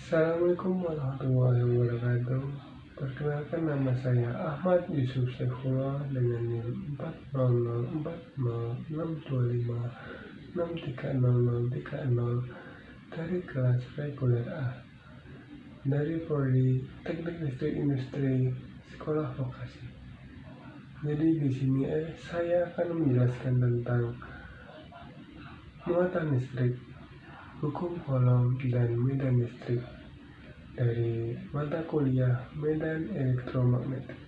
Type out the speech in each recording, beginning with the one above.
Assalamualaikum warahmatullahi wabarakatuh. Perkenalkan, nama saya Ahmad Yusuf Saifullah dengan NIM 4004062563030 dari kelas reguler A dari Prodi Teknik Listrik Industri Sekolah Vokasi. Jadi di sini saya akan menjelaskan tentang muatan listrik, hukum kolom, dan medan listrik dari mata kuliah Medan Elektromagnetik.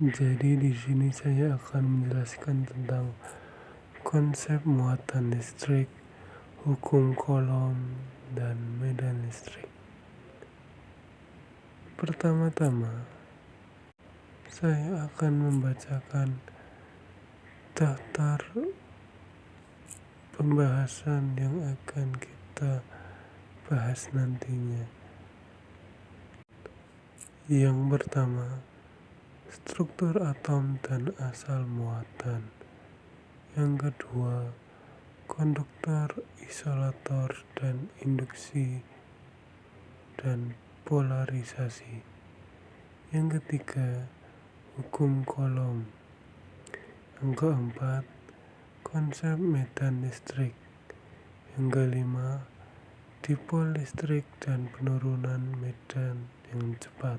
Jadi di sini saya akan menjelaskan tentang konsep muatan listrik, hukum kolom, dan medan listrik. Pertama-tama, saya akan membacakan daftar pembahasan yang akan kita bahas nantinya. Yang pertama, struktur atom dan asal muatan. Yang kedua, konduktor, isolator, dan induksi dan polarisasi. Yang ketiga, hukum kolom. Yang keempat, konsep medan listrik. Yang kelima, dipol listrik dan penurunan medan yang cepat.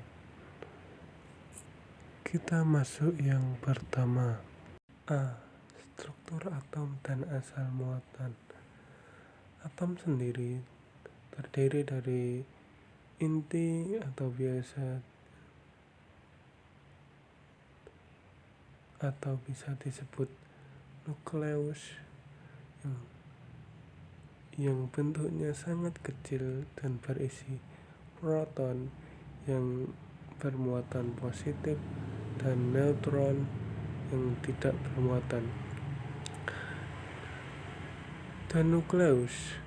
Kita masuk yang pertama. A. Struktur atom dan asal muatan. Atom sendiri terdiri dari inti atau bisa disebut nukleus yang bentuknya sangat kecil dan berisi proton yang bermuatan positif dan neutron yang tidak bermuatan. Dan nukleus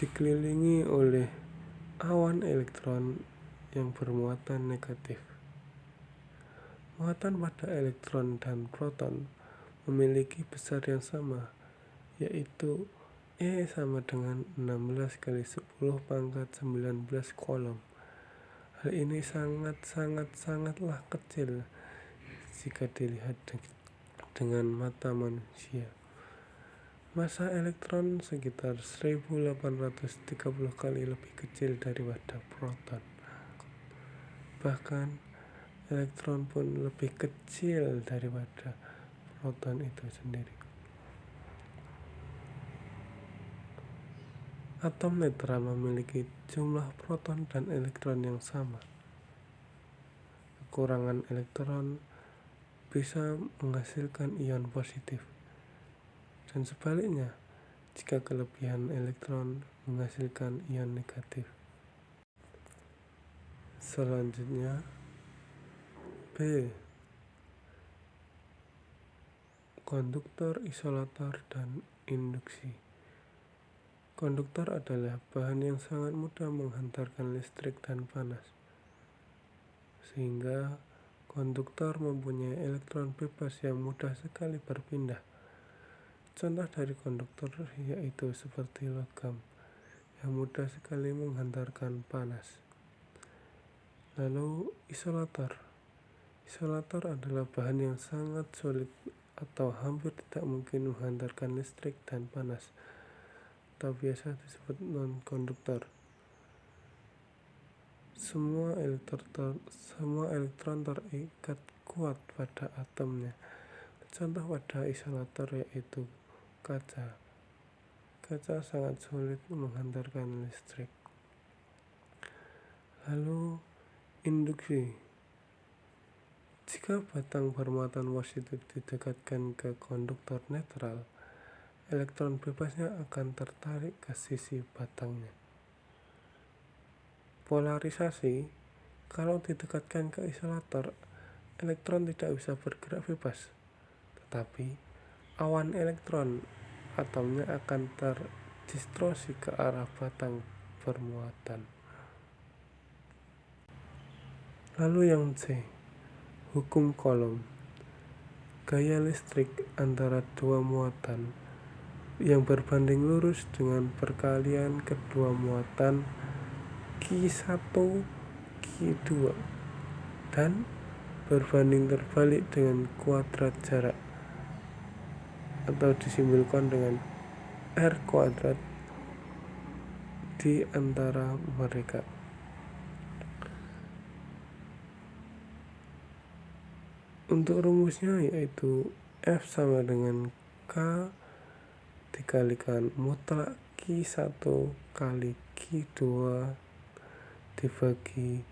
dikelilingi oleh awan elektron yang bermuatan negatif. Muatan pada elektron dan proton memiliki besar yang sama, yaitu E sama dengan 16 kali 10 pangkat 19 kolom. Hal ini sangatlah kecil jika dilihat dengan mata manusia. Massa elektron sekitar 1830 kali lebih kecil daripada proton. Bahkan elektron pun lebih kecil daripada proton itu sendiri. Atom netral memiliki jumlah proton dan elektron yang sama. Kekurangan elektron bisa menghasilkan ion positif, dan sebaliknya jika kelebihan elektron menghasilkan ion negatif. Selanjutnya, B. Konduktor, isolator, dan induksi. Konduktor adalah bahan yang sangat mudah menghantarkan listrik dan panas, sehingga konduktor mempunyai elektron bebas yang mudah sekali berpindah. Contoh dari konduktor yaitu seperti logam yang mudah sekali menghantarkan panas. Lalu isolator. Isolator adalah bahan yang sangat sulit atau hampir tidak mungkin menghantarkan listrik dan panas, atau biasa disebut non-konduktor. Semua elektron terikat kuat pada atomnya. Contoh pada isolator yaitu kaca. Kaca sangat sulit menghantarkan listrik. Lalu induksi. Jika batang bermuatan positif didekatkan ke konduktor netral, elektron bebasnya akan tertarik ke sisi batangnya. Polarisasi. Kalau didekatkan ke isolator, elektron tidak bisa bergerak bebas, tetapi awan elektron atomnya akan terdistorsi ke arah batang bermuatan. Lalu yang C. Hukum kolom. Gaya listrik antara dua muatan yang berbanding lurus dengan perkalian kedua muatan Q1, Q2 dan berbanding terbalik dengan kuadrat jarak atau disimbolkan dengan R kuadrat di antara mereka. Untuk rumusnya yaitu F sama dengan K dikalikan mutlak Q1 kali Q2 dibagi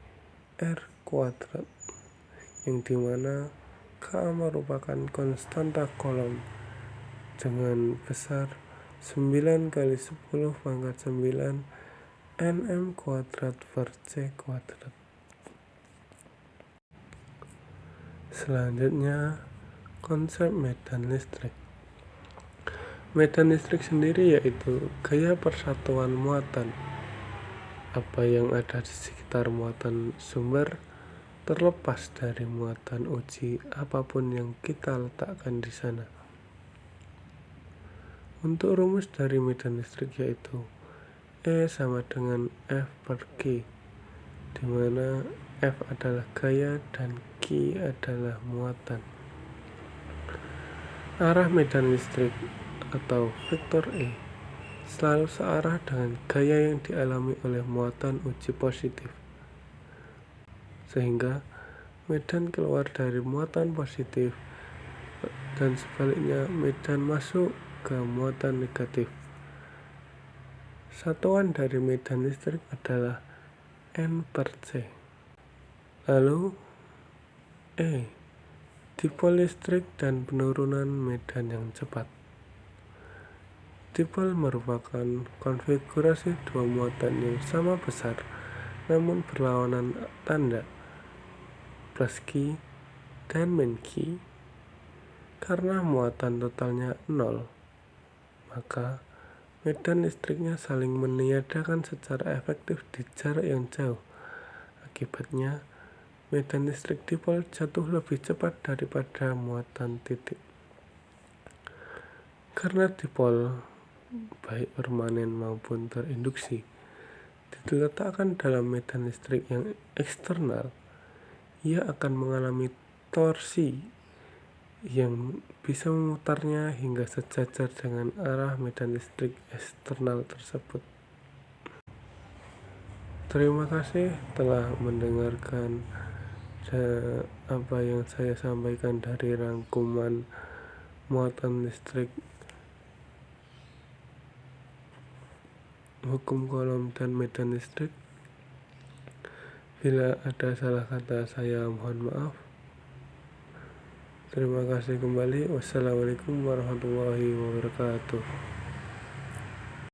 R kuadrat, yang dimana K merupakan konstanta kolom dengan besar 9 kali 10 pangkat 9 nm kuadrat per C kuadrat. Selanjutnya, konsep medan listrik. Medan listrik sendiri yaitu gaya persatuan muatan. Apa yang ada di sekitar muatan sumber terlepas dari muatan uji apapun yang kita letakkan di sana. Untuk rumus dari medan listrik yaitu E sama dengan F per G, di mana F adalah gaya dan G adalah muatan. Arah medan listrik atau vektor E selalu searah dengan gaya yang dialami oleh muatan uji positif, sehingga medan keluar dari muatan positif dan sebaliknya medan masuk ke muatan negatif. Satuan dari medan listrik adalah N per C. Lalu E, dipol listrik dan penurunan medan yang cepat. Dipol merupakan konfigurasi dua muatan yang sama besar namun berlawanan tanda, plus Q dan min Q. Karena muatan totalnya 0, maka medan listriknya saling meniadakan secara efektif di jarak yang jauh. Akibatnya, medan listrik dipol jatuh lebih cepat daripada muatan titik. Karena dipol, baik permanen maupun terinduksi, diletakkan dalam medan listrik yang eksternal, ia akan mengalami torsi yang bisa memutarnya hingga sejajar dengan arah medan listrik eksternal tersebut. Terima kasih telah mendengarkan apa yang saya sampaikan dari rangkuman muatan listrik, hukum kolom dan medan listrik. Bila ada salah kata saya mohon maaf. Terima kasih kembali. Wassalamualaikum warahmatullahi wabarakatuh.